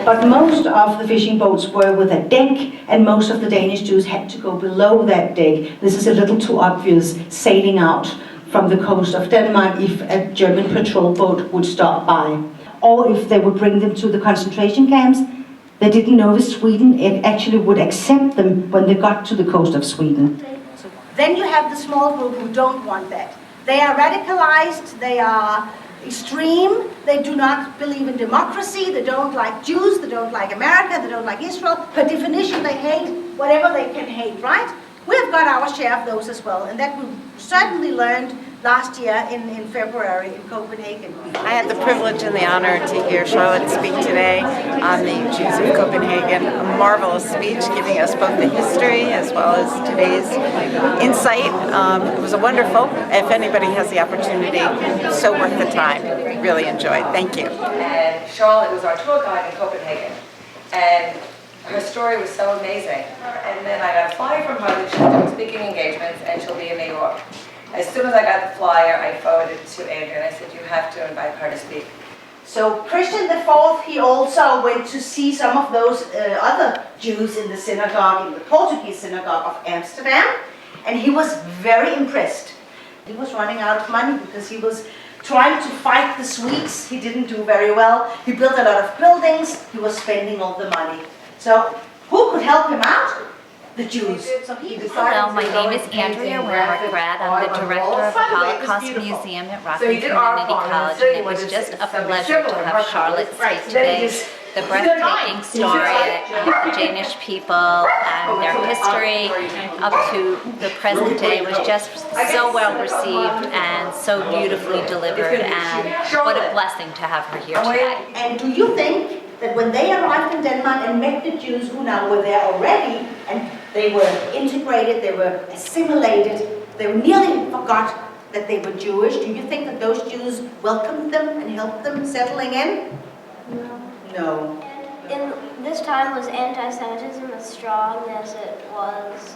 But most of the fishing boats were with a deck, and most of the Danish Jews had to go below that deck. This is a little too obvious, sailing out from the coast of Denmark if a German patrol boat would stop by. Or if they would bring them to the concentration camps, they didn't know if Sweden actually would accept them when they got to the coast of Sweden. Then you have the small group who don't want that. They are radicalized, they are extreme, they do not believe in democracy, they don't like Jews, they don't like America, they don't like Israel. Per definition, they hate whatever they can hate, right? We've got our share of those as well, and that we certainly learned last year in February in Copenhagen. I had the privilege and the honor to hear Charlotte speak today on the Jews of Copenhagen. A marvelous speech giving us both the history as well as today's insight. It was wonderful. If anybody has the opportunity, so worth the time. Really enjoyed. Thank you. And Charlotte was our tour guide in Copenhagen. And her story was so amazing. And then I got a flyer from her that she's doing speaking engagements and she'll be in New York. As soon as I got the flyer, I forwarded it to Andrew and I said, you have to invite her to speak. So Christian IV, he also went to see some of those other Jews in the synagogue, in the Portuguese synagogue of Amsterdam, and he was very impressed. He was running out of money because he was trying to fight the Swedes. He didn't do very well. He built a lot of buildings. He was spending all the money. So who could help him out? The Jews. So Hello, my name is Andrea Wimmergrad. I'm the director of the Holocaust Museum at Rockland Community College, and it was just a pleasure to have Charlotte speak today. The breathtaking story of the Danish people and their history up to the present day was just so well received and so beautifully delivered, and what a blessing to have her here today. And do you think that when they arrived in Denmark and met the Jews who now were there already, and they were integrated, they were assimilated, they nearly forgot that they were Jewish, do you think that those Jews welcomed them and helped them settling in? No. No. In this time, was anti-Semitism as strong as it was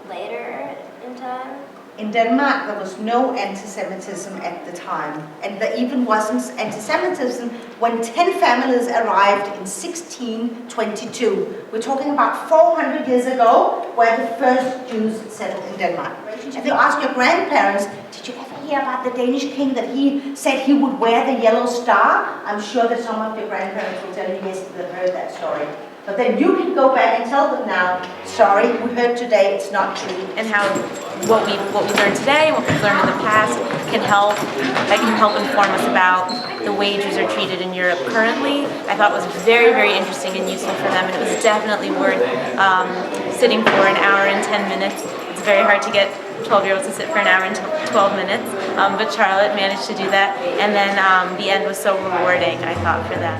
later in time? In Denmark, there was no anti-Semitism at the time, and there even wasn't anti-Semitism when 10 families arrived in 1622. We're talking about 400 years ago, where the first Jews settled in Denmark. If you ask your grandparents, did you ever hear about the Danish king that he said he would wear the yellow star? I'm sure that some of your grandparents will tell you yes, they've heard that story. But then you can go back and tell them now, sorry, we heard today, it's not true. And how what we learned today, what we've learned in the past, can help inform us about the way Jews are treated in Europe currently. I thought was very, very interesting and useful for them, and it was definitely worth sitting for an hour and 10 minutes. It's very hard to get 12-year-olds to sit for an hour and 12 minutes, but Charlotte managed to do that, and then the end was so rewarding, I thought, for them.